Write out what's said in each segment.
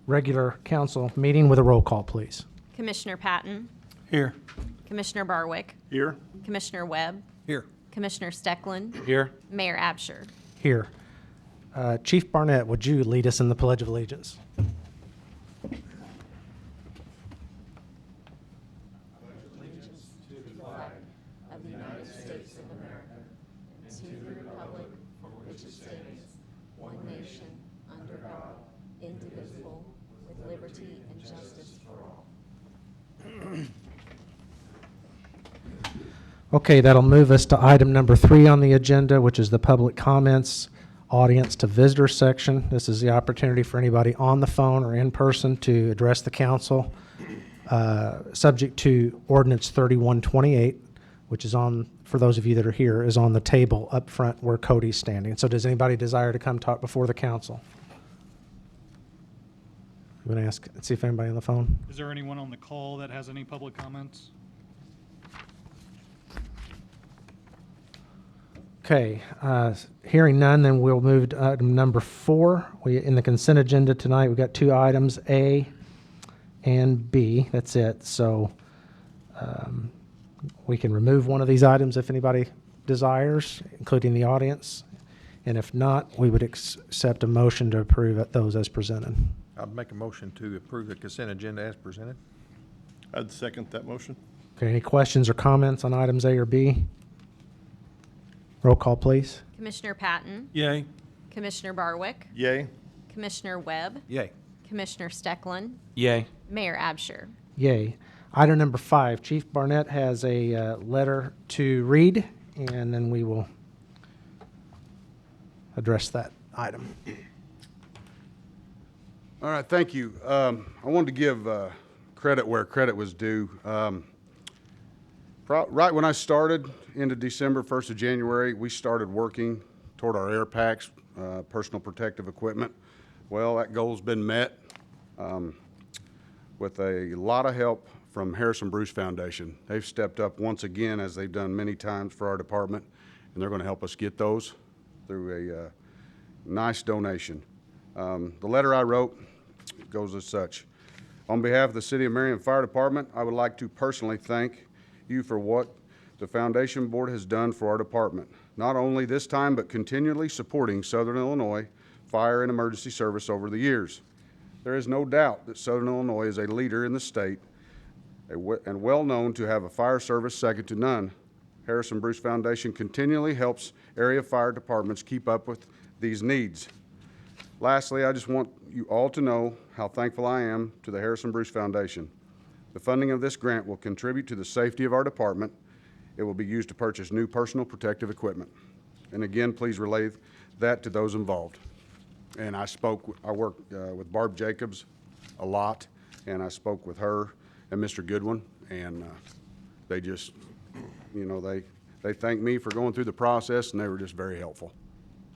regular council meeting with a roll call, please. Commissioner Patton, Here. Commissioner Barwick, Here. Commissioner Webb, Here. Commissioner Steckland, Here. Mayor Absher. Here. Chief Barnett, would you lead us in the Pledge of Allegiance? Of the United States of America, and to the republic for which it stands, one nation, under God, indivisible, with liberty and justice for all. Okay, that'll move us to item number 3 on the agenda, which is the public comments audience to visitor section. This is the opportunity for anybody on the phone or in person to address the council, subject to Ordinance 3128, which is on, for those of you that are here, is on the table up front where Cody's standing. So does anybody desire to come talk before the council? I'm going to ask, see if anybody on the phone. Is there anyone on the call that has any public comments? Okay, hearing none, then we'll move to item number 4. In the consent agenda tonight, we've got 2 items, A and B. That's it. So we can remove one of these items if anybody desires, including the audience. And if not, we would accept a motion to approve those as presented. I'd make a motion to approve the consent agenda as presented. I'd second that motion. Okay, any questions or comments on items A or B? Roll call, please. Commissioner Patton, Yay. Commissioner Barwick, Yay. Commissioner Webb, Yay. Commissioner Steckland, Yay. Mayor Absher. Yay. Item number 5, Chief Barnett has a letter to read, and then we will address that item. All right, thank you. I wanted to give credit where credit was due. Right when I started, into December, 1st of January, we started working toward our air packs, personal protective equipment. Well, that goal's been met with a lot of help from Harrison Bruce Foundation. They've stepped up once again, as they've done many times for our department, and they're going to help us get those through a nice donation. The letter I wrote goes as such. On behalf of the City of Marion Fire Department, I would like to personally thank you for what the Foundation Board has done for our department, not only this time, but continually supporting Southern Illinois Fire and Emergency Service over the years. There is no doubt that Southern Illinois is a leader in the state and well known to have a fire service second to none. Harrison Bruce Foundation continually helps area fire departments keep up with these needs. Lastly, I just want you all to know how thankful I am to the Harrison Bruce Foundation. The funding of this grant will contribute to the safety of our department. It will be used to purchase new personal protective equipment. And again, please relay that to those involved. And I worked with Barb Jacobs a lot, and I spoke with her and Mr. Goodwin, and they just, you know, they thanked me for going through the process, and they were just very helpful.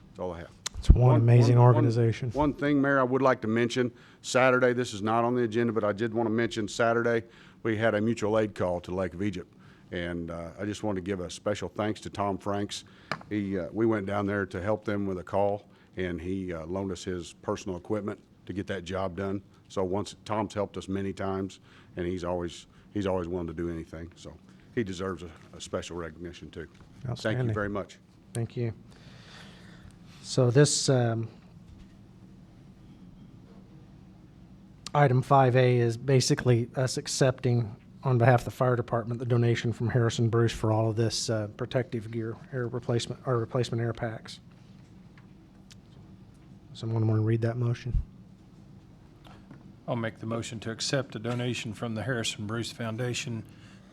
That's all I have. It's one amazing organization. One thing, Mayor, I would like to mention, Saturday, this is not on the agenda, but I did want to mention Saturday, we had a mutual aid call to Lake of Egypt. And I just want to give a special thanks to Tom Franks. We went down there to help them with a call, and he loaned us his personal equipment to get that job done. So Tom's helped us many times, and he's always willing to do anything. So he deserves a special recognition too. Thank you very much. Thank you. So this item 5A is basically us accepting on behalf of the fire department the donation from Harrison Bruce for all of this protective gear, replacement air packs. Someone want to read that motion? I'll make the motion to accept a donation from the Harrison Bruce Foundation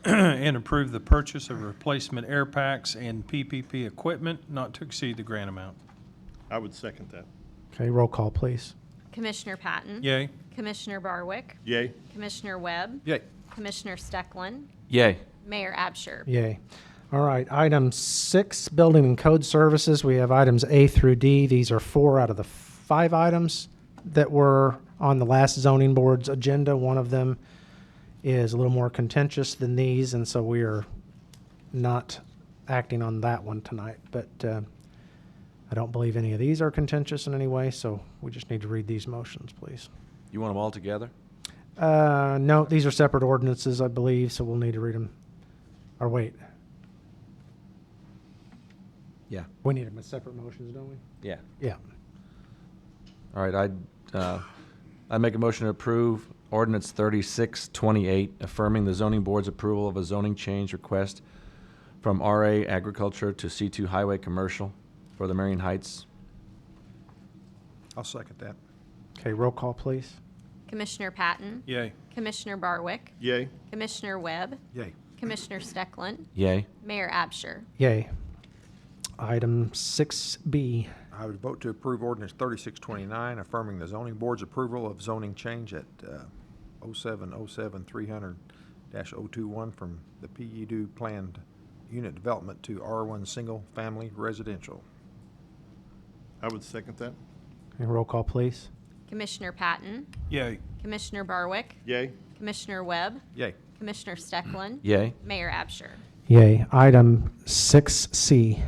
and approve the purchase of replacement air packs and PPP equipment not to exceed the grant amount. I would second that. Okay, roll call, please. Commissioner Patton, Yay. Commissioner Barwick, Yay. Commissioner Webb, Yay. Commissioner Steckland, Yay. Mayor Absher. Yay. All right, item 6, Building and Code Services. We have items A through D. These are 4 out of the 5 items that were on the last zoning board's agenda. One of them is a little more contentious than these, and so we are not acting on that one tonight. But I don't believe any of these are contentious in any way, so we just need to read these motions, please. You want them all together? No, these are separate ordinances, I believe, so we'll need to read them. Or wait, Yeah. we need them as separate motions, don't we? Yeah. Yeah. All right, I make a motion to approve ordinance 3628, affirming the zoning board's approval of a zoning change request from RA Agriculture to C2 Highway Commercial for the Marion Heights. I'll second that. Okay, roll call, please. Commissioner Patton? Yay. Commissioner Barwick? Yay. Commissioner Webb? Yay. Commissioner Steckland? Yay. Mayor Absher? Yay. Item 6B. I would vote to approve ordinance 3629, affirming the zoning board's approval of zoning change at 0707300-021 from the PUD planned unit development to R1 single family residential. I would second that. Okay, roll call, please. Commissioner Patton? Yay. Commissioner Barwick? Yay. Commissioner Webb? Yay. Commissioner Steckland? Yay. Mayor Absher? Yay. Item 6C.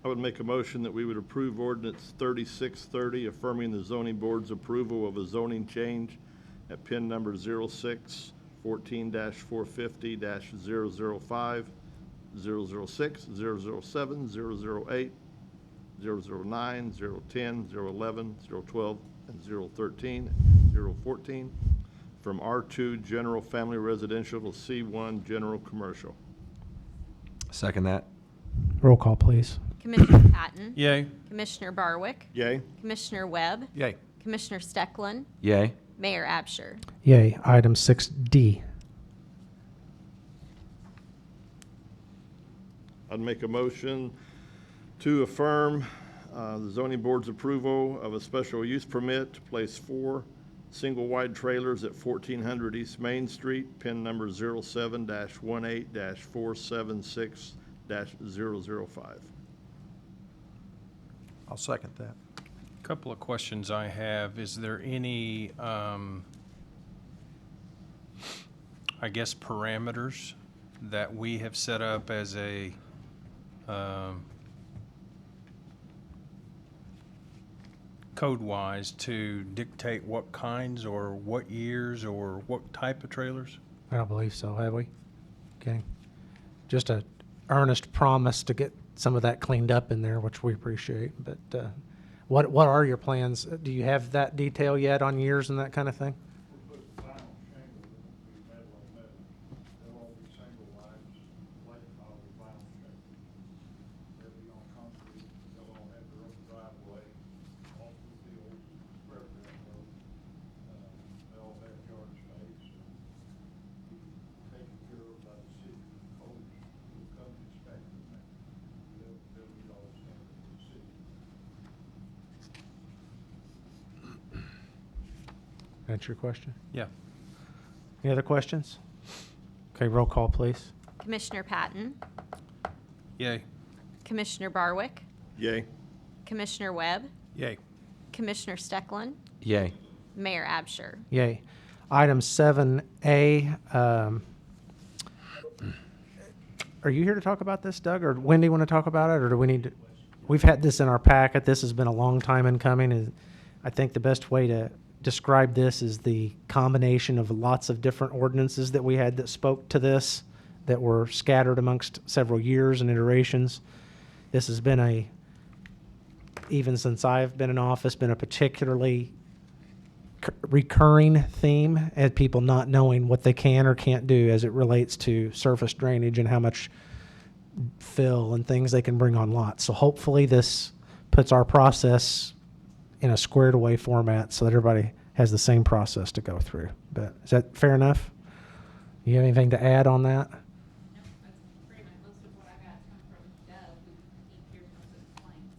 I would make a motion that we would approve ordinance 3630, affirming the zoning board's approval of a zoning change at PIN number 06-14-450-005, 006, 007, 008, 009, 010, 011, 012, and 013, and 014, from R2 General Family Residential to C1 General Commercial. Second that. Roll call, please. Commissioner Patton? Yay. Commissioner Barwick? Yay. Commissioner Webb? Yay. Commissioner Steckland? Yay. Mayor Absher? Yay. Item 6D. I'd make a motion to affirm the zoning board's approval of a special use permit to place 4 single-wide trailers at 1400 East Main Street, PIN number 07-18-476-005. I'll second that. Couple of questions I have. Is there any, I guess, parameters that we have set up as a, code-wise to dictate what kinds or what years or what type of trailers? I don't believe so, have we? Okay. Just a earnest promise to get some of that cleaned up in there, which we appreciate. But what are your plans? Do you have that detail yet on years and that kind of thing? We'll put vinyl shingle, it won't be metal on metal. They'll all be single wides, like all the vinyl shingle. They'll be on concrete, they'll all have their own driveway, all through the old fairground road. They'll all have yard space, and be taken care of by the city. Codes will come inspect them, and they'll meet all the standards of the city. That's your question? Yeah. Any other questions? Okay, roll call, please. Commissioner Patton? Yay. Commissioner Barwick? Yay. Commissioner Webb? Yay. Commissioner Steckland? Yay. Mayor Absher? Yay. Item 7A. Are you here to talk about this, Doug, or Wendy want to talk about it, or do we need to? We've had this in our packet. This has been a long time in coming, and I think the best way to describe this is the combination of lots of different ordinances that we had that spoke to this, that were scattered amongst several years and iterations. This has been even since I've been in office, been a particularly recurring theme, and people not knowing what they can or can't do as it relates to surface drainage and how much fill and things they can bring on lots. So hopefully this puts our process in a squared away format so that everybody has the same process to go through. But is that fair enough? You have anything to add on that? No, that's pretty much most of what I got come from Doug, who hears most of the complaints,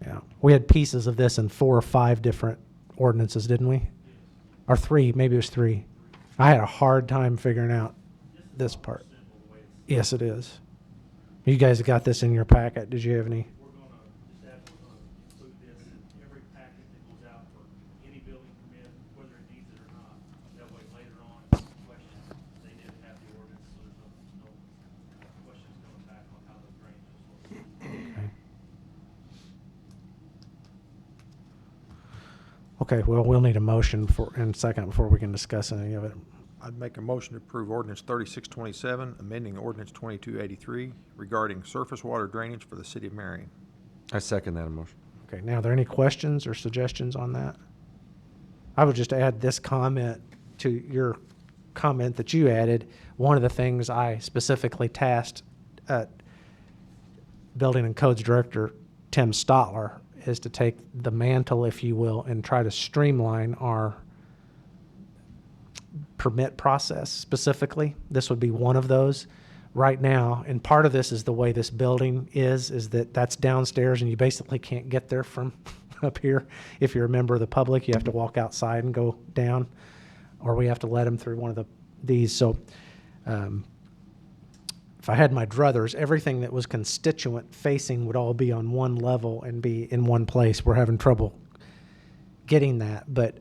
so. Yeah. We had pieces of this in 4 or 5 different ordinances, didn't we? Or 3, maybe it was 3. I had a hard time figuring out this part. Yes, it is. You guys got this in your packet. Did you have any? We're gonna include this in every packet that goes out for any building permit, whether it needs it or not. That way later on, if there's questions, they didn't have the ordinance, so there's no questions coming back on how the drainage is. Okay. Okay, well, we'll need a motion in a second before we can discuss any of it. I'd make a motion to approve ordinance 3627, amending ordinance 2283 regarding surface water drainage for the city of Marion. I second that motion. Okay, now, are there any questions or suggestions on that? I would just add this comment to your comment that you added. One of the things I specifically tasked Building and Codes Director Tim Stotler is to take the mantle, if you will, and try to streamline our permit process specifically. This would be one of those right now. And part of this is the way this building is that that's downstairs and you basically can't get there from up here. If you're a member of the public, you have to walk outside and go down, or we have to let them through one of these. So if I had my druthers, everything that was constituent facing would all be on one level and be in one place. We're having trouble getting that, but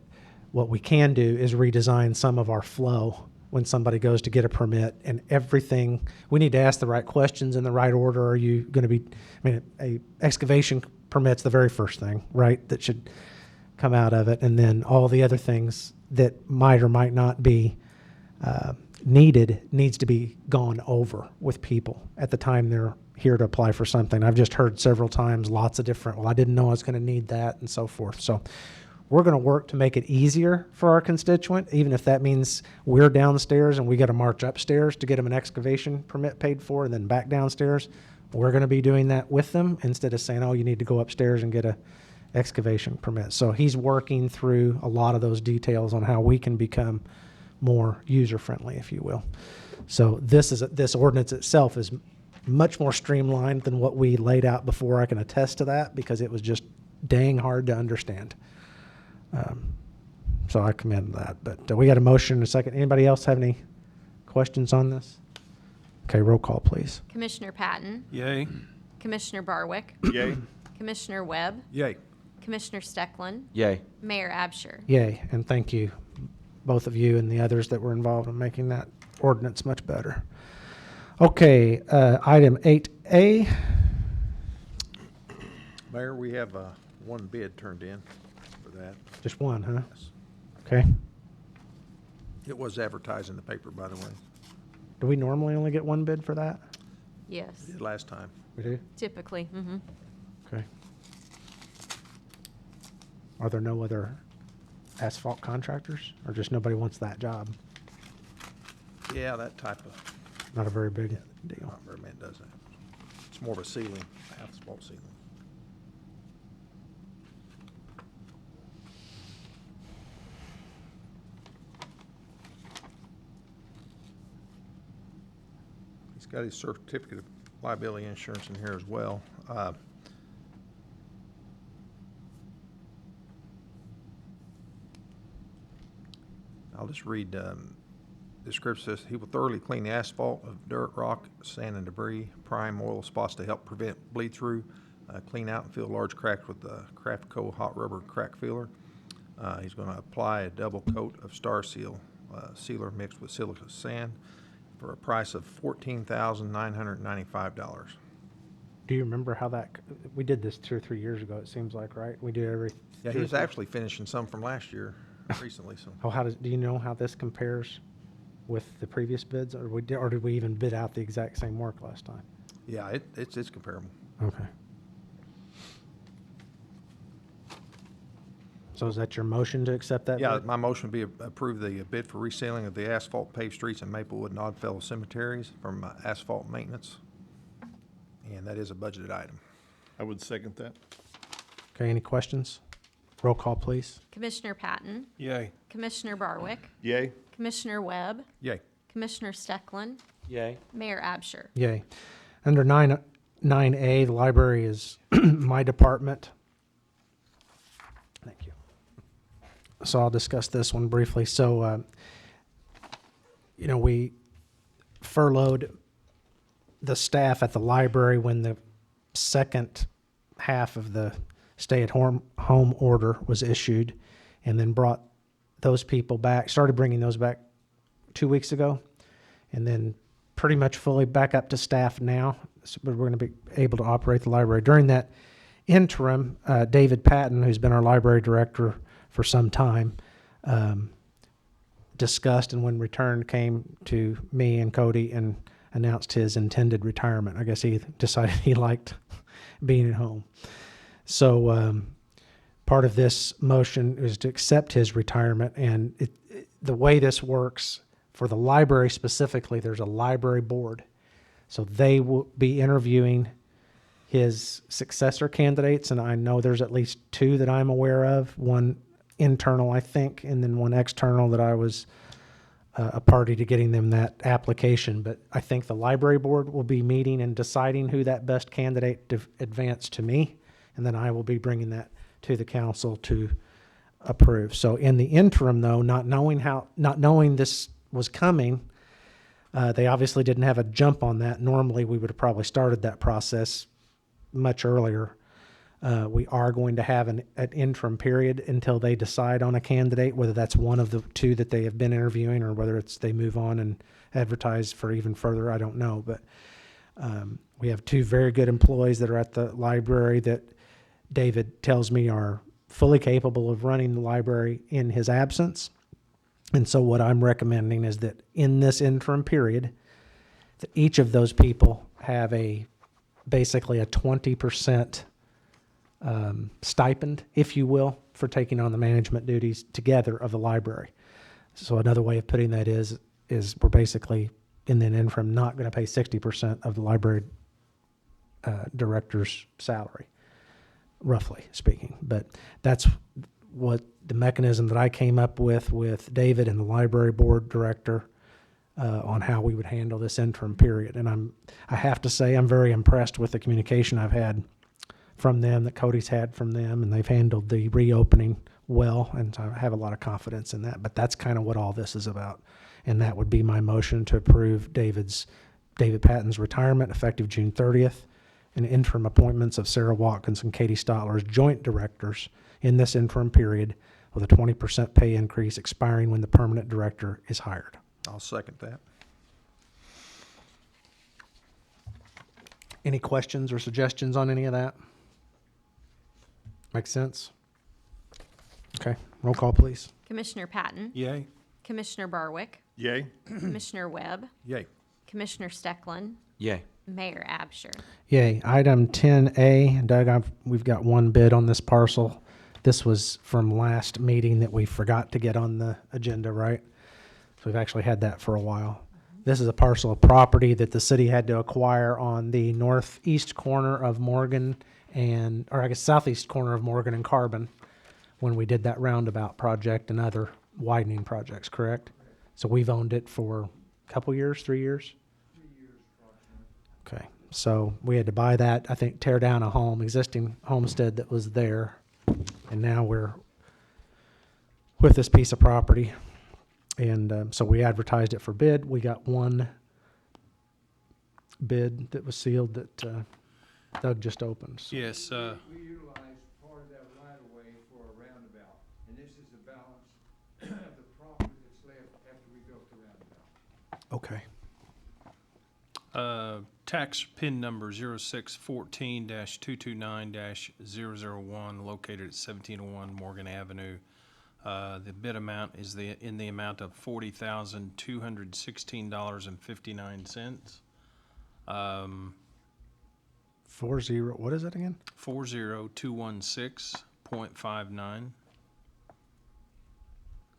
what we can do is redesign some of our flow when somebody goes to get a permit, and everything, we need to ask the right questions in the right order. Are you going to be, I mean, a excavation permit's the very first thing, right, that should come out of it, and then all the other things that might or might not be needs to be gone over with people at the time they're here to apply for something. I've just heard several times lots of different, well, I didn't know I was going to need that, and so forth. So we're going to work to make it easier for our constituent, even if that means we're downstairs and we got to march upstairs to get them an excavation permit paid for and then back downstairs. We're going to be doing that with them instead of saying, oh, you need to go upstairs and get a excavation permit. So he's working through a lot of those details on how we can become more user-friendly, if you will. So this ordinance itself is much more streamlined than what we laid out before. I can attest to that because it was just dang hard to understand. So I commend that. But we got a motion and a second. Anybody else have any questions on this? Okay, roll call, please. Commissioner Patton, Yay. Commissioner Barwick, Yay. Commissioner Webb, Yay. Commissioner Steckland, Yay. Mayor Absher. Yay, and thank you, both of you and the others that were involved in making that ordinance much better. Okay, item 8A. Mayor, we have one bid turned in for that. Just one, huh? Yes. Okay. It was advertised in the paper, by the way. Do we normally only get one bid for that? Yes, We did last time. We do? typically. Okay. Are there no other asphalt contractors, or just nobody wants that job? Yeah, that type of, Not a very big deal. not very many does that. It's more of a ceiling, asphalt ceiling. He's got his certificate of liability insurance in here as well. I'll just read, description says, he will thoroughly clean the asphalt of dirt, rock, sand, and debris, prime oil spots to help prevent bleed-through, clean out and fill large cracks with the Craftco hot rubber crack filler. He's going to apply a double coat of Star Seal sealer mixed with silica sand for a price of $14,995. Do you remember how we did this 2 or 3 years ago, it seems like, right? We do every. Yeah, he was actually finishing some from last year recently, so. Oh, do you know how this compares with the previous bids, or did we even bid out the exact same work last time? Yeah, it's comparable. Okay. So is that your motion to accept that Yeah, bid? my motion would be approve the bid for resealing of the asphalt paved streets in Maplewood and Oddfellow cemeteries from Asphalt Maintenance. And that is a budgeted item. I would second that. Okay, any questions? Roll call, please. Commissioner Patton, Yay. Commissioner Barwick, Yay. Commissioner Webb, Yay. Commissioner Steckland, Yay. Mayor Absher. Yay. Under 9A, the library is my department. Thank you. So I'll discuss this one briefly. So, we furloughed the staff at the library when the second half of the stay-at-home order was issued, and then brought those people back, started bringing those back 2 weeks ago, and then pretty much fully back up to staff now. So we're going to be able to operate the library. During that interim, David Patton, who's been our library director for some time, discussed and when returned came to me and Cody and announced his intended retirement. I guess he decided he liked being at home. So part of this motion is to accept his retirement, and the way this works for the library specifically, there's a library board. So they will be interviewing his successor candidates, and I know there's at least two that I'm aware of, one internal, I think, and then one external that I was a party to getting them that application. But I think the library board will be meeting and deciding who that best candidate to advance to me, and then I will be bringing that to the council to approve. So in the interim, though, not knowing this was coming, they obviously didn't have a jump on that. Normally, we would have probably started that process much earlier. We are going to have an interim period until they decide on a candidate, whether that's one of the two that they have been interviewing or whether it's they move on and advertise for even further. I don't know. But we have two very good employees that are at the library that David tells me are fully capable of running the library in his absence. And so what I'm recommending is that in this interim period, that each of those people have basically a 20% stipend, if you will, for taking on the management duties together of the library. So another way of putting that is we're basically in the interim not going to pay 60% of the library director's salary, roughly speaking. But that's what the mechanism that I came up with David and the library board director on how we would handle this interim period. And I have to say I'm very impressed with the communication I've had from them, that Cody's had from them, and they've handled the reopening well, and so I have a lot of confidence in that. But that's kind of what all this is about, and that would be my motion to approve David Patton's retirement effective June 30th, and interim appointments of Sarah Watkins and Katie Stotler as joint directors in this interim period with a 20% pay increase expiring when the permanent director is hired. I'll second that. Any questions or suggestions on any of that? Make sense? Okay, roll call, please. Commissioner Patton, Yay. Commissioner Barwick, Yay? Commissioner Webb, Yay. Commissioner Stecklin, Yay. Mayor Absher. Yay. Item 10A, Doug, we've got one bid on this parcel. This was from last meeting that we forgot to get on the agenda, right? So we've actually had that for a while. This is a parcel of property that the city had to acquire on the northeast corner of Morgan or I guess southeast corner of Morgan and Carbon when we did that roundabout project and other widening projects, correct? So we've owned it for a couple years, 3 years? 3 years approximately. Okay, so we had to buy that, I think, tear down a existing homestead that was there, and now we're with this piece of property. And so we advertised it for bid. We got one bid that was sealed that Doug just opened. So Yes, We utilized part of that right of way for a roundabout, and this is the balance of the property that's left after we built the roundabout. Okay. tax PIN number 0614-229-001 located at 1701 Morgan Avenue. The bid amount is in the amount of $40,216.59. 40, what is it again? 40216.59.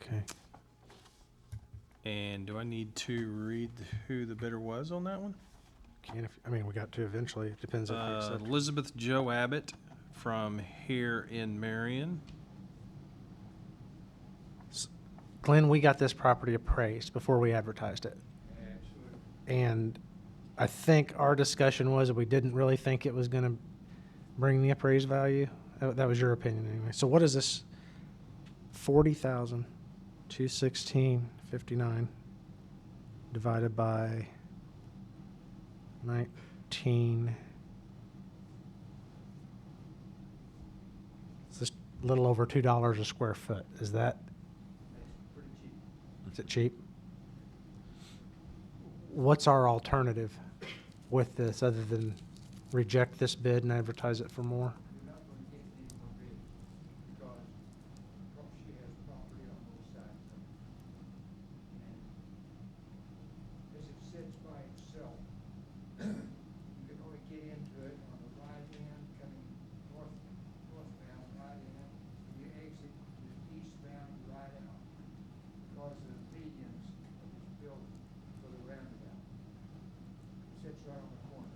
Okay. And do I need to read who the bidder was on that one? We got to eventually. It depends if we accept. Elizabeth Joe Abbott from here in Marion. Glenn, we got this property appraised before we advertised it. Absolutely. And I think our discussion was that we didn't really think it was going to bring the appraised value. That was your opinion anyway. So what is this? 40,216.59 divided by 19. It's just a little over $2 a square foot. Is that? Pretty cheap. Is it cheap? What's our alternative with this other than reject this bid and advertise it for more? You're not going to get any more bid because she itself, you can only get into it on the right end coming northbound, right in, and you exit to the eastbound, right out, because of the medians of this building for the roundabout. It sits right on the corner.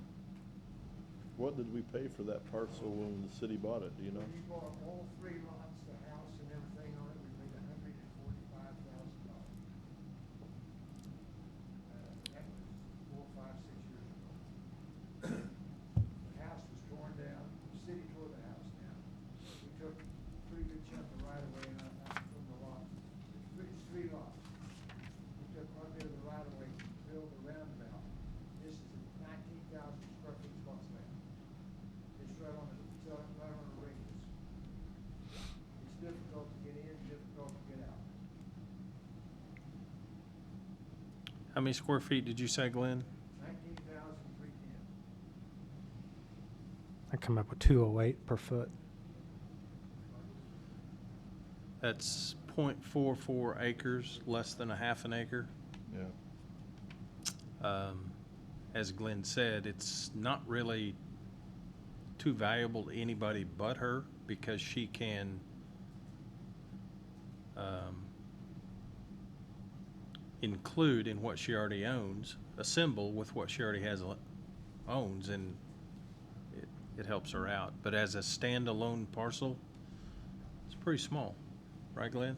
What did we pay for that parcel when the city bought it, do you know? When you bought all 3 lots, the house and everything on it, we paid $145,000. That was 4, 5, 6 years ago. The house was torn down, the city tore the house down. We took a pretty good chunk of right of way out from the lot. It's 3 lots. We took quite a bit of the right of way to build the roundabout. This is a 19,000 square feet plus land. It's right on the radius. It's difficult to get in, difficult to get out. How many square feet did you say, Glenn? 19,310. I come up with 208 per foot. That's 0.44 acres, less than a half an acre. Yeah. As Glenn said, it's not really too valuable to anybody but her because she can include in what she already owns, assemble with what she already owns, and it helps her out. But as a standalone parcel, it's pretty small, right, Glenn?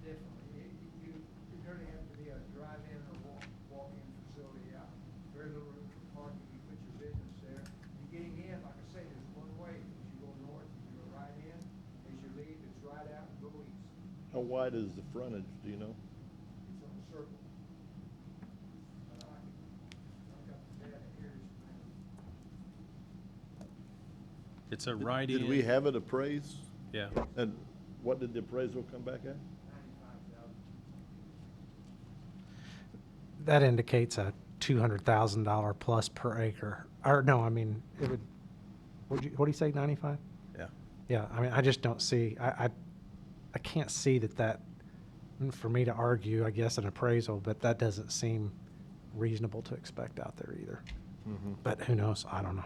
Definitely. You really have to be a drive-in or walk-in facility out. Very little room for parking. You put your business there. And getting in, like I say, there's one way. As you go north, you go right in. As you leave, it's right out and go east. How wide is the frontage, do you know? It's on a circle. I've got the data here. It's a right-in. Did we have it appraised? Yeah. And what did the appraisal come back at? 95,000. That indicates a $200,000 plus per acre. Or no, I mean, it would, what do you say, 95? Yeah. Yeah, I mean, I just don't see, I can't see that, for me to argue, I guess, an appraisal, but that doesn't seem reasonable to expect out there either. Mm-hmm. But who knows? I don't know.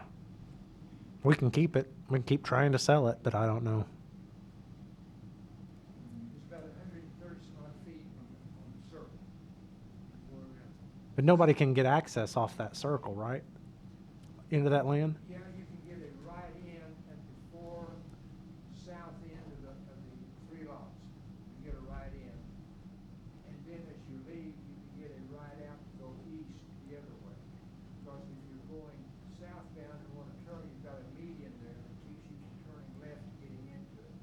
We can keep it. We can keep trying to sell it, but I don't know. It's about 130 some odd feet on the circle. Where we're at. But nobody can get access off that circle, right? Into that land? Yeah, you can get a right in at the far south end of the 3 lots. You get a right in. And then as you leave, you can get a right out to go east the other way. Because if you're going southbound and want to turn, you've got a median there that keeps you from turning left and getting into it.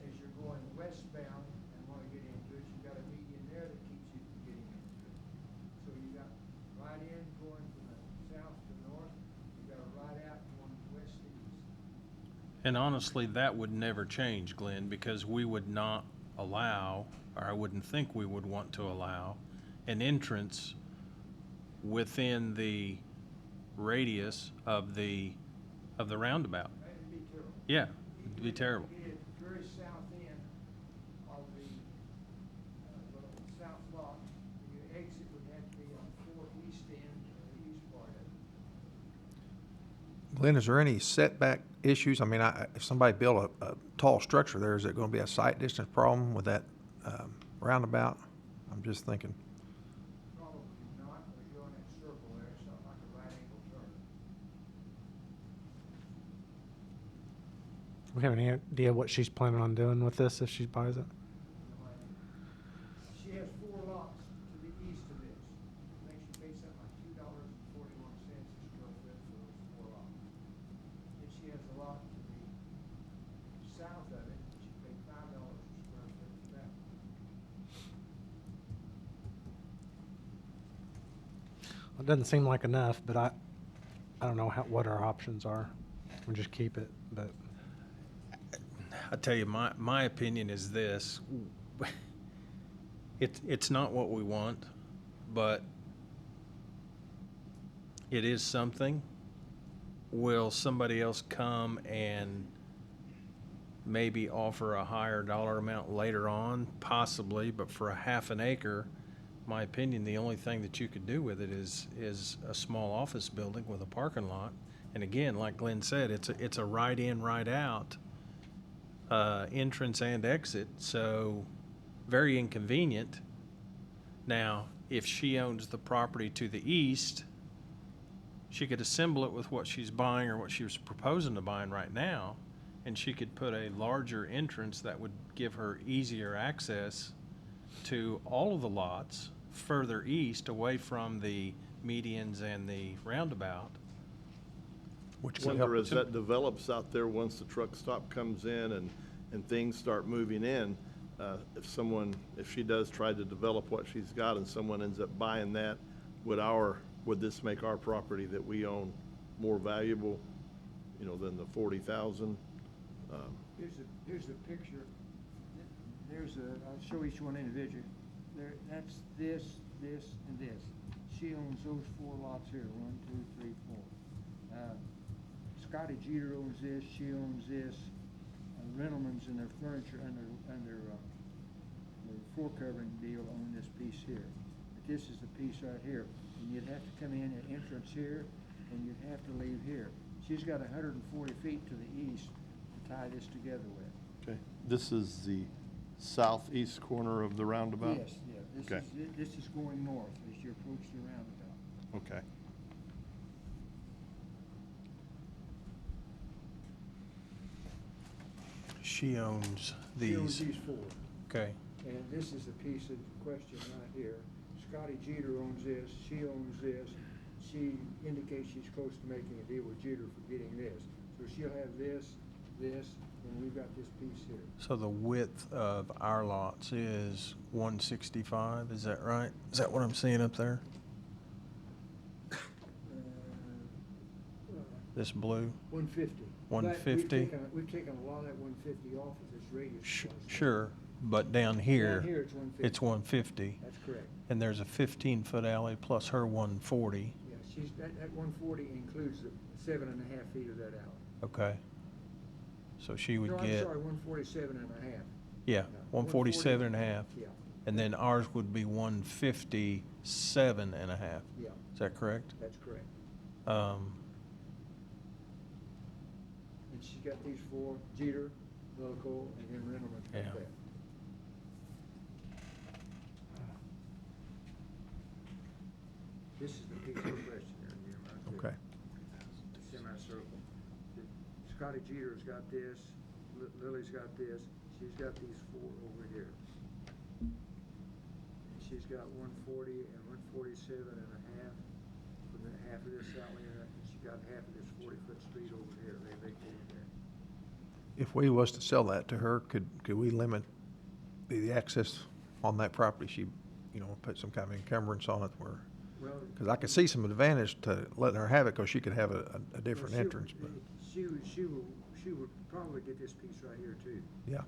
As you're going westbound and want to get into it, you've got a median there that keeps you from getting into it. So you got right in going from the south to north, you got a right out going west to east. And honestly, that would never change, Glenn, because we would not allow, or I wouldn't think we would want to allow, an entrance within the radius of the roundabout. That'd be terrible. Yeah, it'd be terrible. You get the very south end of the south lot, and your exit would have to be on 4 east end, the east part of it. Glenn, is there any setback issues? I mean, if somebody built a tall structure there, is it going to be a sight distance problem with that roundabout? I'm just thinking. Probably not, but you're on that circle there, it's not like a right angle turn. We have any idea what she's planning on doing with this if she buys it? She has 4 lots to the east of this. I think she paid something like $2.41 a square foot for those 4 lots. Then she has a lot to the south of it, she paid $5 a square foot for that. It doesn't seem like enough, but I don't know what our options are. We'll just keep it, but I tell you, my opinion is this. It's not what we want, but it is something. Will somebody else come and maybe offer a higher dollar amount later on? Possibly, but for a half an acre, my opinion, the only thing that you could do with it is a small office building with a parking lot. And again, like Glenn said, it's a right in, right out, entrance and exit, so very inconvenient. Now, if she owns the property to the east, she could assemble it with what she's buying or what she was proposing to buying right now, and she could put a larger entrance that would give her easier access to all of the lots further east, away from the medians and the roundabout. Which could help Wonder as too. that develops out there, once the truck stop comes in and things start moving in, if she does try to develop what she's got and someone ends up buying that, would this make our property that we own more valuable, than the 40,000? Here's a picture. I'll show each one individually. That's this, and this. She owns those 4 lots here, 1, 2, 3, 4. Scotty Jeter owns this, she owns this. Rentelman's and their furniture and their floor covering deal own this piece here. But this is the piece right here. And you'd have to come in at entrance here, and you'd have to leave here. She's got 140 feet to the east to tie this together with. Okay, this is the southeast corner of the roundabout? Yes, yeah. Okay. This is going north as you approach the roundabout. Okay. She owns She owns these. these 4. Okay. And this is the piece of question right here. Scotty Jeter owns this, she owns this. She indicates she's close to making a deal with Jeter for getting this. So she'll have this, and we've got this piece here. So the width of our lots is 165, is that right? Is that what I'm seeing up there? This blue? 150. 150? We've taken a lot of that 150 off of this radius. Sure, but down here, Down here it's 150. it's 150. That's correct. And there's a 15-foot alley plus her 140. Yeah, that 140 includes the 7.5 feet of that alley. Okay. So she would No, I'm get, sorry, 147 and a half. yeah, No, 147 and a half. Yeah, And then ours would be 157 and a half. yeah, Is that correct? that's correct. Um, And she's got these 4, Jeter, Loco, and then Rentelman Yeah. like that. This is the piece of question there, Jim, right there. Okay. The semicircle. Scotty Jeter's got this, Lily's got this, she's got these 4 over here. And she's got 140 and 147 and a half from the half of this alley, and she got half of this 40-foot street over here, they vacated that. If we was to sell that to her, could we limit the access on that property? She, put some kind of encumbrance on it where, Well, because I could see some advantage to letting her have it, because she could have a different entrance, but, She would probably get this piece right here too. yeah.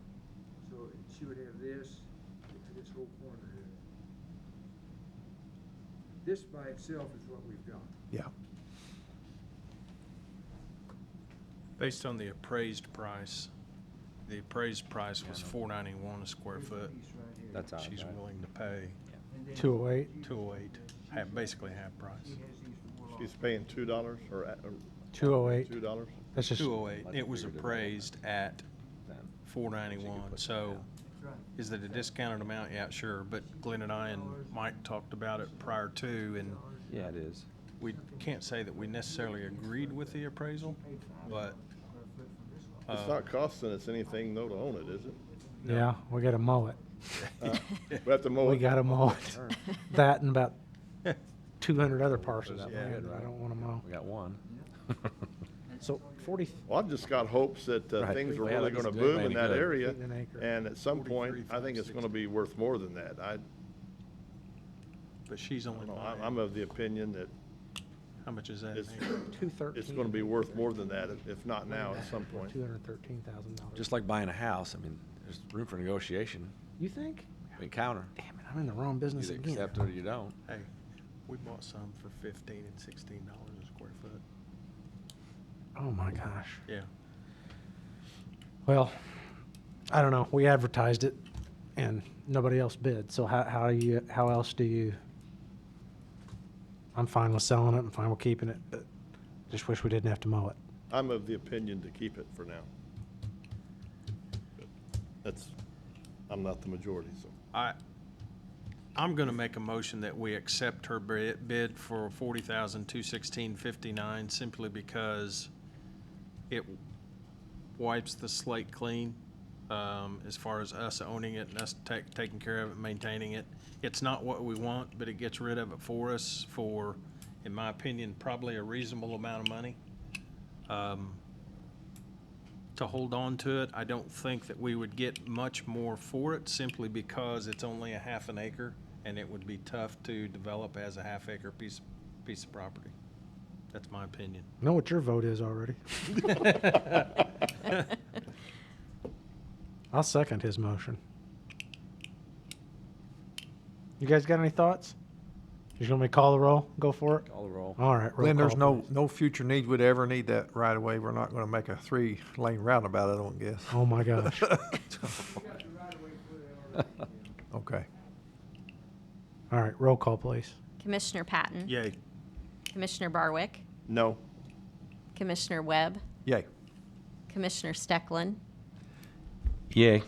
So she would have this whole corner here. This by itself is what we've got. Yeah. Based on the appraised price was $491 a square Here's the foot. piece right here. That's She's right. willing to pay And then 208. 208, basically half price. She has these 4 lots. She's paying $2 or 208. $2? That's just, 208, it was appraised at 491, so That's right. is it a discounted amount? Yeah, sure, but Glenn and I and Mike talked about it prior to, and Yeah, it is. we can't say that we necessarily agreed with the appraisal, but It's not costing us anything though to own it, is it? yeah, we gotta mow it. We have to mow We it. gotta mow it. That and about 200 other parcels of Yeah, land good, that I right? don't wanna mow. We got one. So 40, Well, I've just got hopes that Right. things are Yeah, really that's gonna good. boom Might in be that good. area. Feet an acre. And at some point, I think it's gonna be worth more than that. but she's only I'm buying, of the opinion that how much is that? it's, an acre? 213. it's gonna be worth more than that, if not now, at some point. $213,000. Just like buying a house, I mean, there's room for negotiation. You think? I mean, counter. Damn it, I'm in the wrong business Either again. accept it or you don't. Hey, we bought some for $15 and $16 a square foot. Oh my gosh. Yeah. Well, I don't know. We advertised it. and nobody else bid. So how else do you? I'm fine with selling it. I'm fine with keeping it, but just wish we didn't have to mow it. I'm of the opinion to keep it for now. But I'm not the majority, so. I'm gonna make a motion that we accept her bid for $40,216.59 simply because it wipes the slate clean, as far as us owning it and us taking care of it, maintaining it. It's not what we want, but it gets rid of it for us for, in my opinion, probably a reasonable amount of money. To hold on to it, I don't think that we would get much more for it simply because it's only a half an acre and it would be tough to develop as a half acre piece of property. That's my opinion. I know what your vote is already. I'll second his motion. You guys got any thoughts? You want me to call the roll? Go for it? Call the roll. All right, roll Glenn, there's call, please. no future need we'd ever need that right away. We're not gonna make a 3-lane roundabout, I don't guess. Oh, my gosh. Okay. All right, roll call, please. Commissioner Patton? Yay. Commissioner Barwick? No. Commissioner Webb? Yay. Commissioner Stecklin? Yay.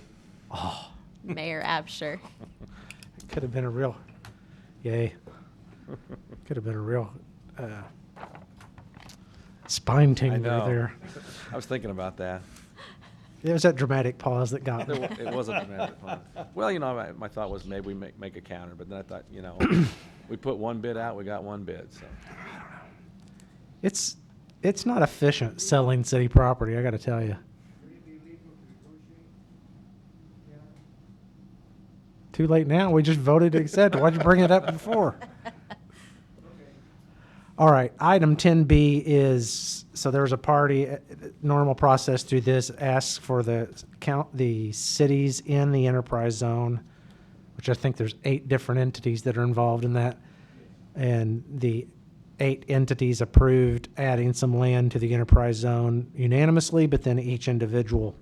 Mayor Absher? Could have been a real, yay. Could have been a real spine tingler know. there. I was thinking about that. It was that dramatic pause that got me. It wasn't dramatic fun. Well, my thought was maybe we make a counter, but then I thought, we put one bid out, we got one bid, so. It's not efficient selling city property, I got to tell you. Too late now. We just voted to accept. Why'd you bring it up before? All right. Item 10B is, so there's a party, normal process through this, asks for the cities in the enterprise zone, which I think there's 8 different entities that are involved in that. And the 8 entities approved adding some land to the enterprise zone unanimously, but then each individual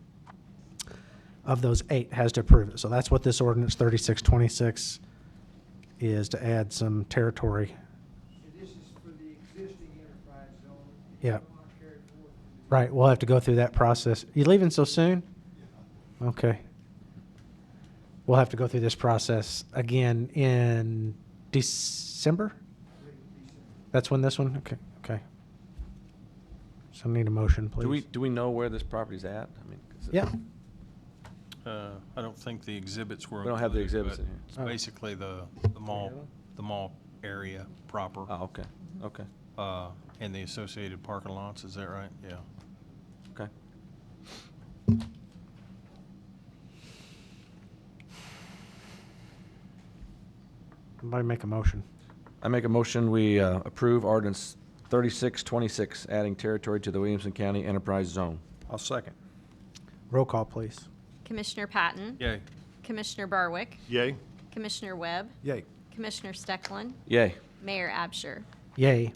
of those 8 has to approve it. So that's what this ordinance 3626 is, to add some territory. This is for the existing enterprise zone. Yeah. Not carried forward. Right, we'll have to go through that process. You leaving so soon? Okay. We'll have to go through this process again in December? That's when this one, okay. So I need a motion, please. Do we know where this property's at? I mean, 'cause Yeah, I don't think the exhibits were We don't have the included, exhibits but in here. It's Oh. basically the mall area proper, Oh, okay, and the associated parking lots, is that right? Yeah. okay. somebody make a motion. I make a motion, we approve ordinance 3626, adding territory to the Williamson County Enterprise Zone. I'll second. Roll call, please. Commissioner Patton? Yay. Commissioner Barwick? Yay? Commissioner Webb? Yay. Commissioner Stecklin? Yay. Mayor Absher? Yay.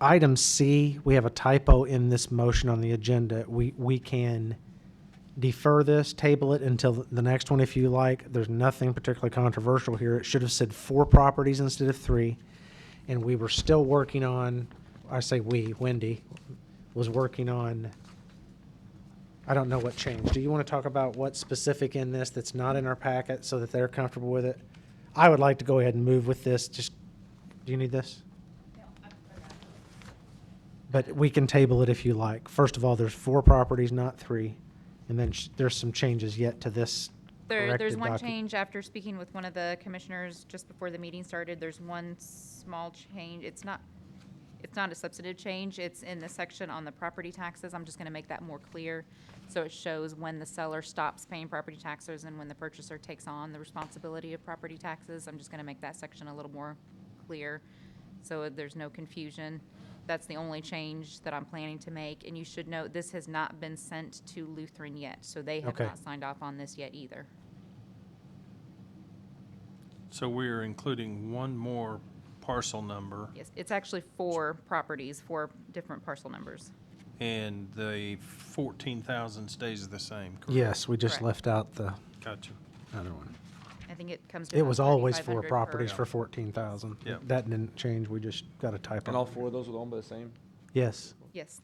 Item C, we have a typo in this motion on the agenda. We can defer this, table it until the next one if you like. There's nothing particularly controversial here. It should have said 4 properties instead of 3. And we were still working on, I say we, Wendy was working on, I don't know what changed. Do you want to talk about what's specific in this that's not in our packet so that they're comfortable with it? I would like to go ahead and move with this. Just, do you need this? But we can table it if you like. First of all, there's 4 properties, not 3. And then there's some changes yet to this There's corrected one document. change after speaking with one of the commissioners just before the meeting started. There's one small change. It's not a substantive change. It's in the section on the property taxes. I'm just gonna make that more clear. So it shows when the seller stops paying property taxes and when the purchaser takes on the responsibility of property taxes. I'm just gonna make that section a little more clear, so there's no confusion. That's the only change that I'm planning to make. And you should note, this has not been sent to Lutheran yet, so they have Okay. not signed off on this yet either. So we're including one more parcel number. Yes, it's actually 4 properties, 4 different parcel numbers. And the 14,000 stays the same, correct? Yes, we just Correct. left out the Gotcha. other one. I think it comes to It about was always 3,500 for per- properties for 14,000. Yeah. That didn't change, we just got a typo. And all four of those were owned by the same? Yes. Yes.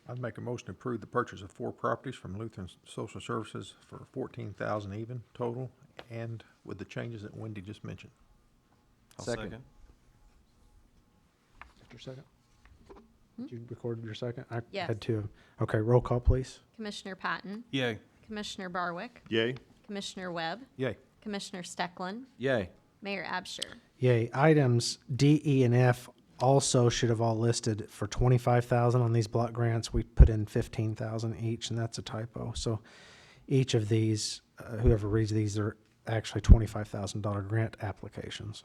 I'd make a motion to approve the purchase of 4 properties from Lutheran Social Services for $14,000 even total, and with the changes that Wendy just mentioned. I'll Second. Your second? Did you record your second? I Yes. had two. Okay, roll call, please. Commissioner Patton, Yay. Commissioner Barwick, Yay. Commissioner Webb, Yay. Commissioner Stecklin, Yay. Mayor Absher. Yay. Items D, E, and F also should have all listed for 25,000 on these block grants. We put in 15,000 each, and that's a typo. So each of these, whoever reads these, are actually $25,000 grant applications.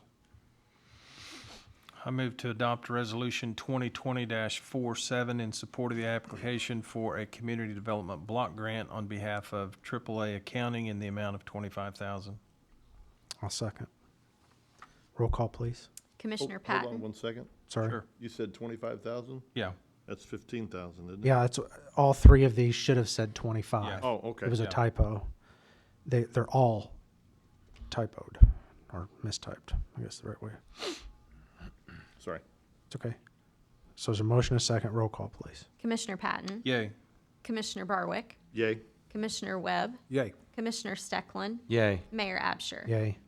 I move to adopt Resolution 2020-47 in support of the application for a community development block grant on behalf of AAA Accounting in the amount of $25,000. I'll second. Roll call, please. Commissioner Hold on Patton, one second. Sorry. Sure. You said 25,000? Yeah. That's 15,000, isn't it? Yeah, it's, all three of these should have said 25. Yeah. Oh, okay. It was a Yeah. typo. They're all typoed or mistyped, I guess the right way. Sorry. It's okay. So there's a motion, a second. Roll call, please. Commissioner Patton, Yay. Commissioner Barwick, Yay. Commissioner Webb, Yay. Commissioner Stecklin, Yay. Mayor Absher. Yay.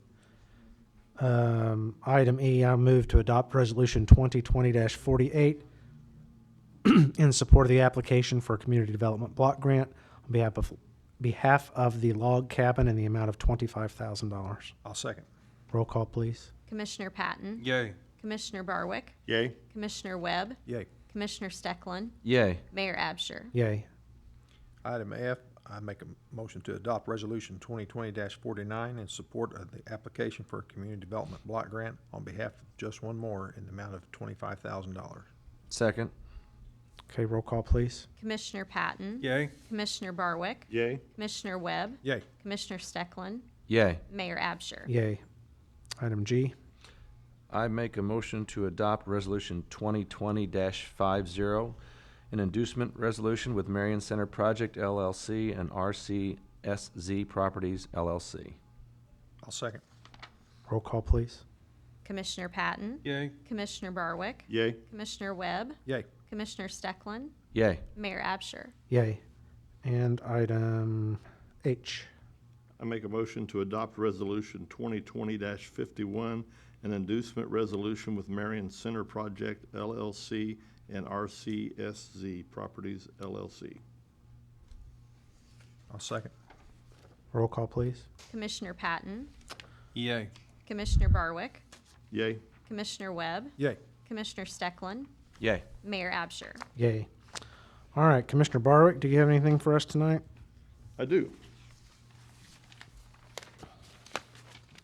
Item E, I move to adopt Resolution 2020-48 in support of the application for a community development block grant on behalf of the log cabin in the amount of $25,000. I'll second. Roll call, please. Commissioner Patton, Yay. Commissioner Barwick, Yay. Commissioner Webb, Yay. Commissioner Stecklin, Yay. Mayor Absher. Yay. Item F, I make a motion to adopt Resolution 2020-49 in support of the application for a community development block grant on behalf of Just One More in the amount of $25,000. Second. Okay, roll call, please. Commissioner Patton, Yay. Commissioner Barwick, Yay. Commissioner Webb, Yay. Commissioner Stecklin, Yay. Mayor Absher. Yay. Item G. I make a motion to adopt Resolution 2020-50, an inducement resolution with Marion Center Project LLC and RCSZ Properties LLC. I'll second. Roll call, please. Commissioner Patton, Yay. Commissioner Barwick, Yay. Commissioner Webb, Yay. Commissioner Stecklin, Yay. Mayor Absher. Yay. And item H. I make a motion to adopt Resolution 2020-51, an inducement resolution with Marion Center Project LLC and RCSZ Properties LLC. I'll second. Roll call, please. Commissioner Patton, Yay. Commissioner Barwick, Yay. Commissioner Webb, Yay. Commissioner Stecklin, Yay. Mayor Absher. Yay. All right, Commissioner Barwick, do you have anything for us tonight? I do.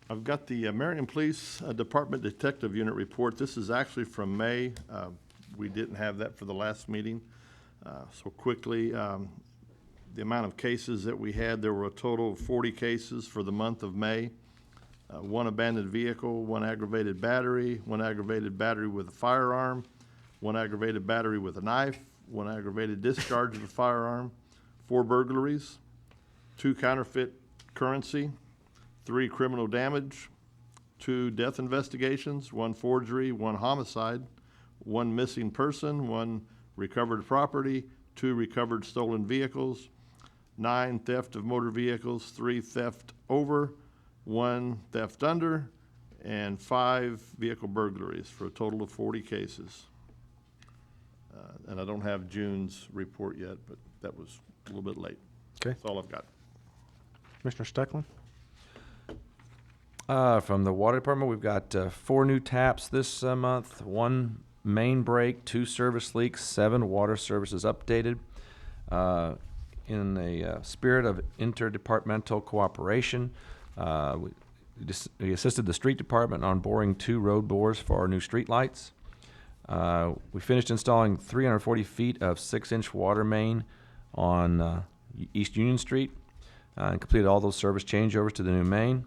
I've got the Marion Police Department Detective Unit report. This is actually from May. We didn't have that for the last meeting. So quickly, the amount of cases that we had, there were a total of 40 cases for the month of May. 1 abandoned vehicle, 1 aggravated battery, 1 aggravated battery with a firearm, 1 aggravated battery with a knife, 1 aggravated discharge of a firearm, 4 burglaries, 2 counterfeit currency, 3 criminal damage, 2 death investigations, 1 forgery, 1 homicide, 1 missing person, 1 recovered property, 2 recovered stolen vehicles, 9 theft of motor vehicles, 3 theft over, 1 theft under, and 5 vehicle burglaries for a total of 40 cases. And I don't have June's report yet, but that was a little bit late. Okay. That's all I've got. Commissioner Stecklin? From the water department, we've got 4 new taps this month, 1 main break, 2 service leaks, 7 water services updated. In the spirit of interdepartmental cooperation, we assisted the street department on boring 2 road bores for our new street lights. We finished installing 340 feet of 6-inch water main on East Union Street and completed all those service changeovers to the new main.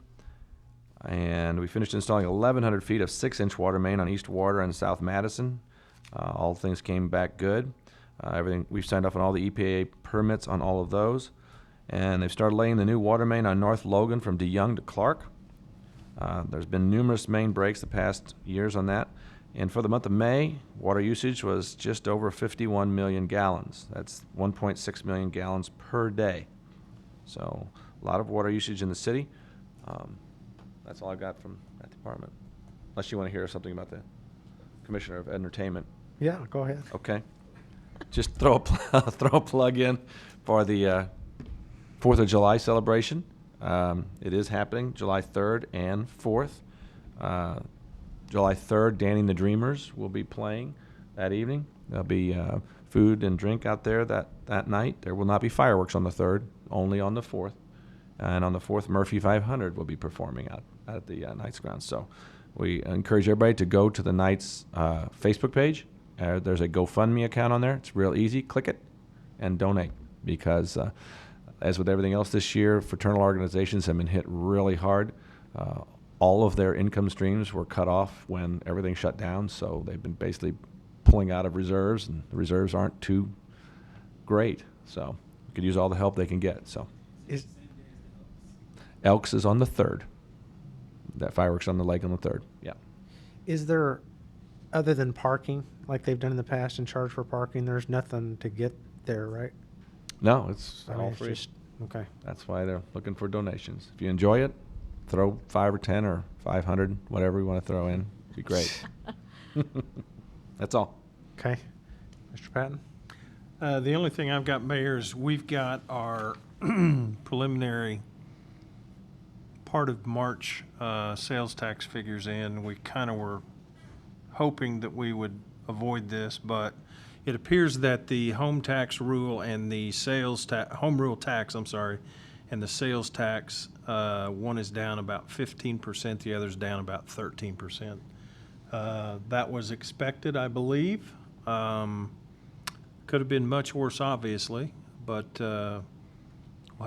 And we finished installing 1,100 feet of 6-inch water main on East Water and South Madison. All things came back good. Everything, we've signed off on all the EPA permits on all of those. And they've started laying the new water main on North Logan from DeYoung to Clark. There's been numerous main breaks the past years on that. And for the month of May, water usage was just over 51 million gallons. That's 1.6 million gallons per day. So a lot of water usage in the city. That's all I got from that department. Unless you want to hear something about the Commissioner of Entertainment. Yeah, go ahead. Okay. Just throw a plug in for the 4th of July celebration. It is happening July 3rd and 4th. July 3rd, Danny and the Dreamers will be playing that evening. There'll be food and drink out there that night. There will not be fireworks on the 3rd, only on the 4th. And on the 4th, Murphy 500 will be performing out at the Knights grounds. So we encourage everybody to go to the Knights Facebook page. There's a GoFundMe account on there. It's real easy. Click it and donate because as with everything else this year, fraternal organizations have been hit really hard. All of their income streams were cut off when everything shut down, so they've been basically pulling out of reserves, and the reserves aren't too great. So we could use all the help they can get. So Elks is on the 3rd. That fireworks on the lake on the 3rd. Yeah. Is there, other than parking, like they've done in the past and charge for parking, there's nothing to get there, right? No, it's I mean, all it's free. just, okay. That's why they're looking for donations. If you enjoy it, throw 5 or 10 or 500, whatever you want to throw in. It'd be great. That's all. Okay. Mr. Patton? The only thing I've got, Mayor, is we've got our preliminary part of March sales tax figures in. We kind of were hoping that we would avoid this, but it appears that the home tax rule and the home rule tax, and the sales tax, one is down about 15%, the other's down about 13%. That was expected, I believe. Could have been much worse, obviously, but we'll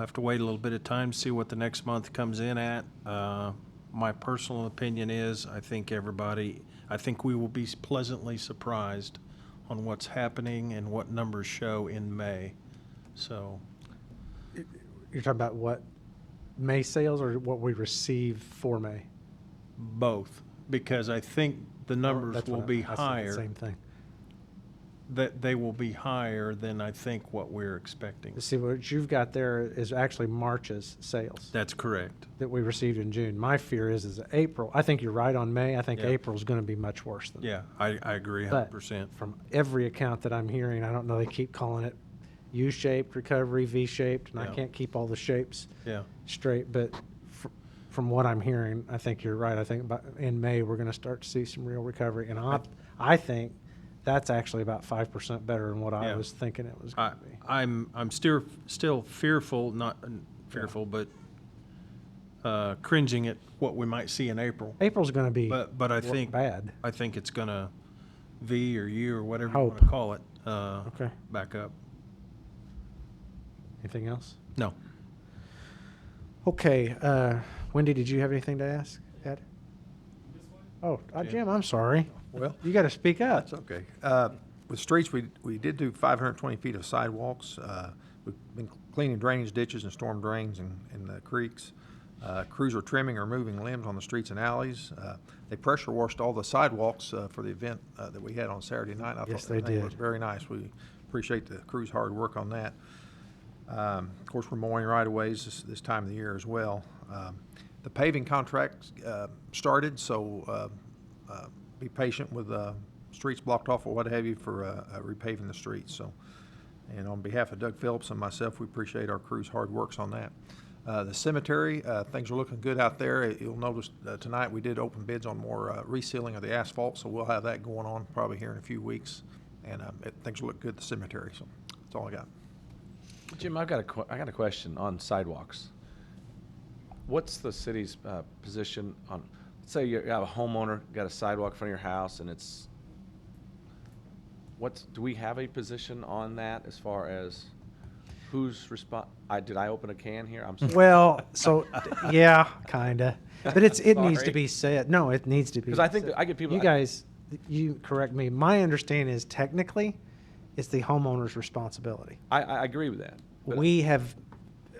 have to wait a little bit of time to see what the next month comes in at. My personal opinion is I think we will be pleasantly surprised on what's happening and what numbers show in May. So You're talking about what, May sales or what we receive for May? both, because I think the numbers That's will what be I said the higher. Same thing. That they will be higher than I think what we're expecting. See, what you've got there is actually March's sales That's correct. that we received in June. My fear is April. I think you're right on May. I think Yeah. April's going to be much worse than Yeah, I agree But 100%. from every account that I'm hearing, I don't know, they keep calling it U-shaped recovery, V-shaped, and I Yeah. can't keep all the shapes Yeah. straight, but from what I'm hearing, I think you're right. I think in May, we're going to start to see some real recovery, and I think that's actually about 5% better than what I Yeah. was thinking it was going to be. I'm still fearful, not fearful, but cringing at what we might see in April. April's going to be But I think bad. I think it's gonna V or U or whatever you Hope. want to call it. Okay. Back up. Anything else? No. Okay, Wendy, did you have anything to ask, Ed? Oh, Jim, I'm sorry. Well, You got to speak up. that's okay. With streets, we did do 520 feet of sidewalks. We've been cleaning drainage ditches and storm drains in the creeks. Crews are trimming or moving limbs on the streets and alleys. They pressure washed all the sidewalks for the event that we had on Saturday night. I Yes, thought they everything did. was very nice. We appreciate the crew's hard work on that. Of course, we're mowing right-of-ways this time of the year as well. The paving contract started, so be patient with streets blocked off or what have you for repaving the streets. So, and on behalf of Doug Phillips and myself, we appreciate our crew's hard works on that. The cemetery, things are looking good out there. You'll notice tonight we did open bids on more resealing of the asphalt, so we'll have that going on probably here in a few weeks. And things look good at the cemetery, so that's all I got. Jim, I got a question on sidewalks. What's the city's position on, let's say you have a homeowner, got a sidewalk in front of your house, and do we have a position on that as far as who's did I open a can here? I'm sorry. Well, so, yeah, kind of. But it needs to Sorry. be said. No, it needs to be. Because I think said. that I get people. You guys, you correct me, my understanding is technically it's the homeowner's responsibility. I agree with that. but- We have,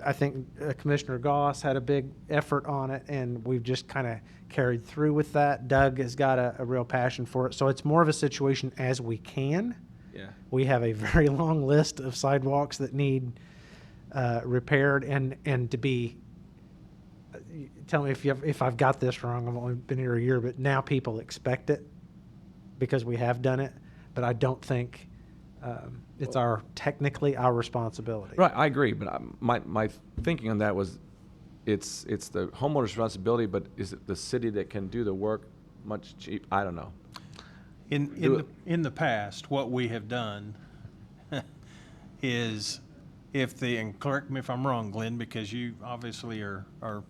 I think Commissioner Goss had a big effort on it, and we've just kind of carried through with that. Doug has got a real passion for it. So it's more of a situation as we can. Yeah. We have a very long list of sidewalks that need repaired, and to be, tell me if I've got this wrong, I've only been here a year, but now people expect it because we have done it, but I don't think it's technically our responsibility. Right, I agree, but my thinking on that was, it's the homeowner's responsibility, but is it the city that can do the work much cheap? I don't know. In the past, what we have done is and correct me if I'm wrong, Glenn, because you obviously are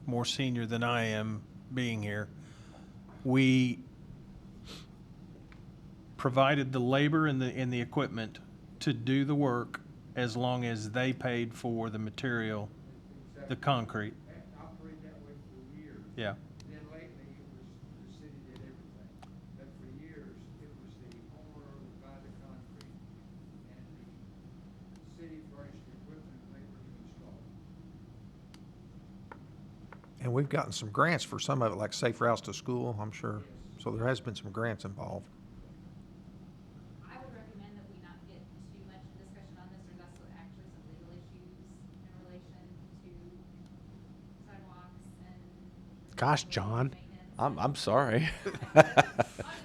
more senior than I am being here, we provided the labor and the equipment to do the work as long as they paid for the material, the concrete. Operated that way for years. Yeah. Then lately, it was the city did everything. But for years, it was the homeowner that buy the concrete, and the city furnished the equipment and labor to install. And we've gotten some grants for some of it, like Safe Routes to School, I'm sure. So there has been some grants involved. I would recommend that we not get too much discussion on this, or that's actually some legal issues in relation to sidewalks and. Gosh, John. maintenance. I'm sorry.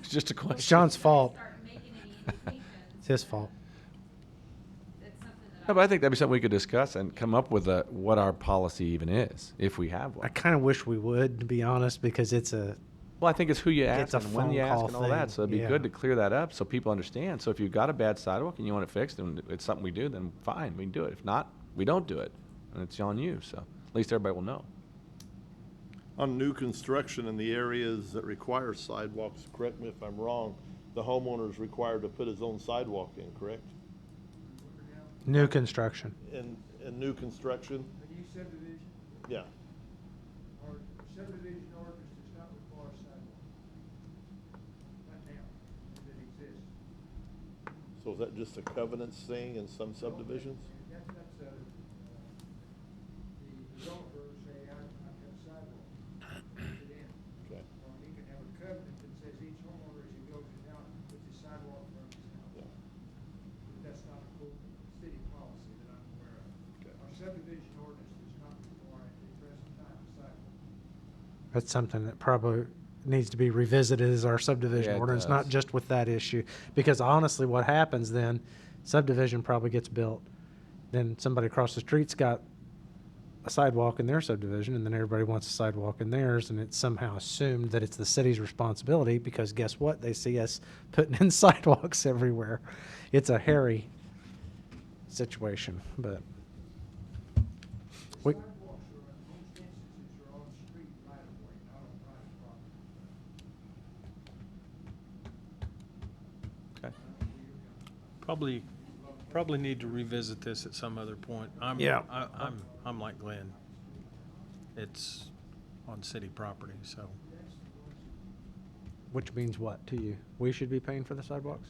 It's just a question. It's John's fault. Start making any indications It's his fault. It's something that No, but I think that'd be something we could discuss and come up with what our policy even is, if we have I one. kind of wish we would, to be honest, because it's Well, I think it's who you It's ask a and when you phone ask call and all that, thing, so it'd be yeah. good to clear that up so people understand. So if you've got a bad sidewalk and you want it fixed and it's something we do, then fine, we can do it. If not, we don't do it, and it's on you, so at least everybody will know. On new construction in the areas that require sidewalks, correct me if I'm wrong, the homeowner is required to put his own sidewalk in, correct? new construction. In new construction? The new subdivision, Yeah. or subdivision ordinance does not require sidewalk. Right now, as it exists. So is that just a covenants thing in some subdivisions? That's, the developers say, I've got a sidewalk. Put it in. Okay. Or he can have a covenant that says each homeowner, as he builds his house, puts his sidewalk from his Yeah. house. But that's not a full city policy that I'm aware of. Okay. Our subdivision ordinance does not require at the present time a sidewalk. That's something that probably needs to be revisited as our subdivision Yeah, it ordinance, not does. just with that issue. Because honestly, what happens then, subdivision probably gets built, then somebody across the street's got a sidewalk in their subdivision, and then everybody wants a sidewalk in theirs, and it's somehow assumed that it's the city's responsibility, because guess what? They see us putting in sidewalks everywhere. It's a hairy situation, but we, Sidewalks are, in most instances, are on street right of way, not on private property. Okay. Probably need to revisit this at some other point. Yeah. I'm like Glenn. It's on city property, so. which means what to you? We should be paying for the sidewalks?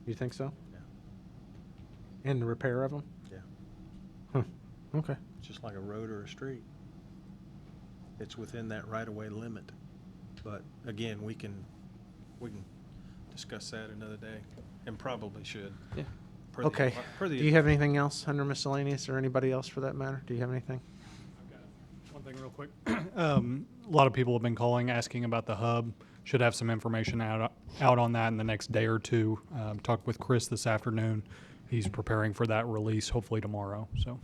You think so? Yeah. And the repair of them? Yeah. Huh, okay. Just like a road or a street. It's within that right-of-way limit. But again, we can discuss that another day, and probably should. Yeah. per the- Okay. per Do the- you have anything else under miscellaneous, or anybody else for that matter? Do you have anything? One thing real quick. A lot of people have been calling, asking about the hub. Should have some information out on that in the next day or two. Talked with Chris this afternoon. He's preparing for that release, hopefully tomorrow, so.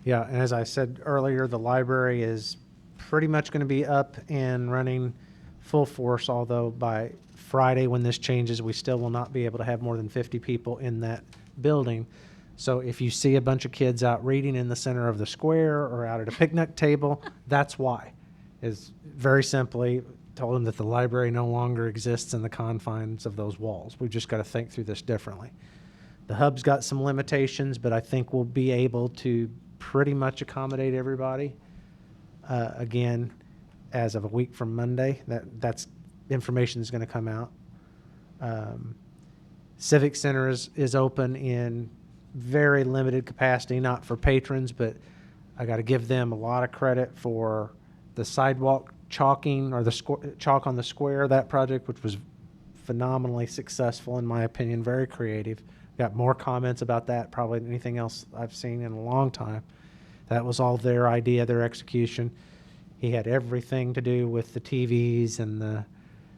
Yeah, and as I said earlier, the library is pretty much going to be up and running full force, although by Friday, when this changes, we still will not be able to have more than 50 people in that building. So if you see a bunch of kids out reading in the center of the square or out at a picnic table, that's why. Is very simply told them that the library no longer exists in the confines of those walls. We've just got to think through this differently. The hub's got some limitations, but I think we'll be able to pretty much accommodate everybody. Again, as of a week from Monday, that's information is going to come out. Civic Center is open in very limited capacity, not for patrons, but I got to give them a lot of credit for the sidewalk chalking or the chalk on the square, that project, which was phenomenally successful in my opinion, very creative. Got more comments about that probably than anything else I've seen in a long time. That was all their idea, their execution. He had everything to do with the TVs and the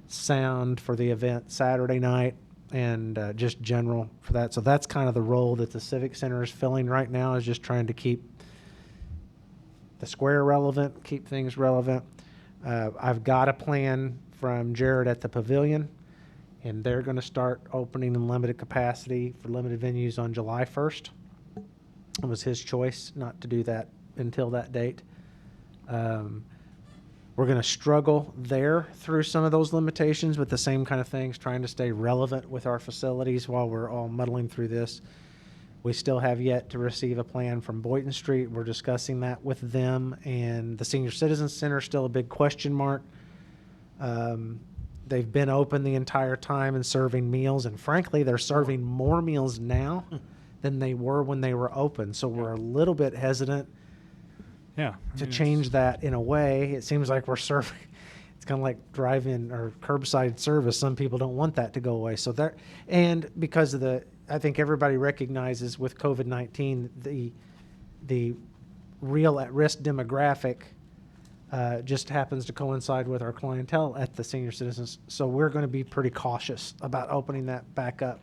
sound for the event Saturday night and just general for that. So that's kind of the role that the Civic Center is filling right now, is just trying to keep the square relevant, keep things relevant. I've got a plan from Jared at the Pavilion, and they're going to start opening in limited capacity for limited venues on July 1st. It was his choice not to do that until that date. We're going to struggle there through some of those limitations with the same kind of things, trying to stay relevant with our facilities while we're all muddling through this. We still have yet to receive a plan from Boynton Street. We're discussing that with them, and the Senior Citizens Center is still a big question mark. They've been open the entire time and serving meals, and frankly, they're serving more meals now than they were when they were open. So we're a little bit hesitant Yeah. to change that in a way. It seems like we're serving, it's kind of like drive-in or curbside service. Some people don't want that to go away. So there, and because of I think everybody recognizes with COVID-19, the real at-risk demographic just happens to coincide with our clientele at the senior citizens. So we're going to be pretty cautious about opening that back up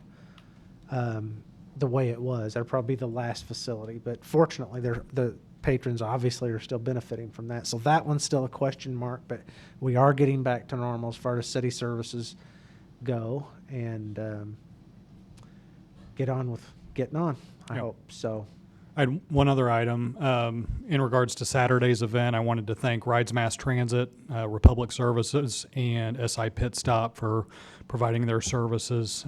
the way it was. That'll probably be the last facility, but fortunately, the patrons obviously are still benefiting from that. So that one's still a question mark, but we are getting back to normal as far as city services go, and get on with getting on, I hope. So I had one other item. In regards to Saturday's event, I wanted to thank Rides Mass Transit, Republic Services, and SI Pit Stop for providing their services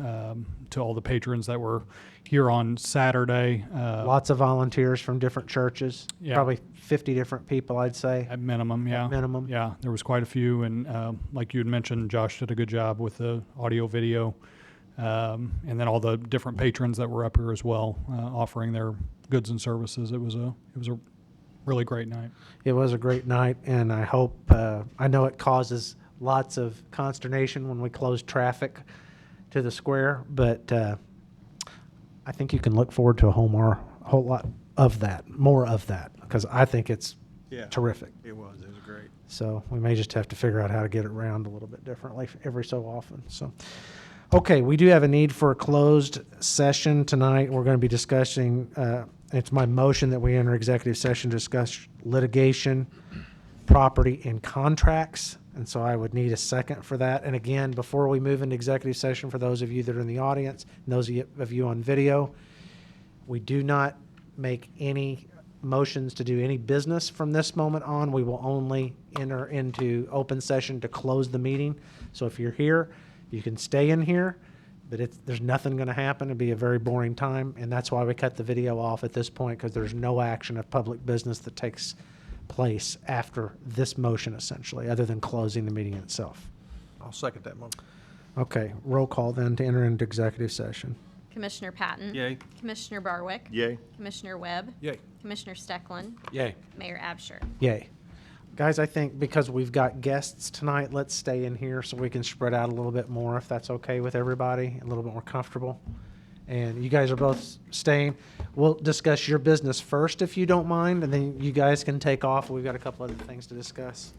to all the patrons that were here on Saturday. lots of volunteers from different churches, Yeah. probably 50 different people, I'd say. At minimum, yeah. At minimum. Yeah, there was quite a few, and like you had mentioned, Josh did a good job with the audio, video, and then all the different patrons that were up here as well, offering their goods and services. It was a really great night. It was a great night, and I hope, I know it causes lots of consternation when we close traffic to the square, but I think you can look forward to a whole lot of that, more of that, because I think it's terrific. It was great. So we may just have to figure out how to get it around a little bit differently every so often. So, okay, we do have a need for a closed session tonight. We're going to be discussing, it's my motion that we enter executive session to discuss litigation, property, and contracts. And so I would need a second for that. And again, before we move into executive session, for those of you that are in the audience and those of you on video, we do not make any motions to do any business from this moment on. We will only enter into open session to close the meeting. So if you're here, you can stay in here, but there's nothing going to happen. It'll be a very boring time, and that's why we cut the video off at this point, because there's no action of public business that takes place after this motion, essentially, other than closing the meeting itself. I'll second that motion. Okay, roll call then to enter into executive session. Commissioner Patton. Yay. Commissioner Barwick. Yay. Commissioner Webb. Yay. Commissioner Steckland. Yay. Mayor Absher. Yay. Guys, I think because we've got guests tonight, let's stay in here so we can spread out a little bit more, if that's okay with everybody, a little bit more comfortable. And you guys are both staying. We'll discuss your business first, if you don't mind, and then you guys can take off. We've got a couple other things to discuss.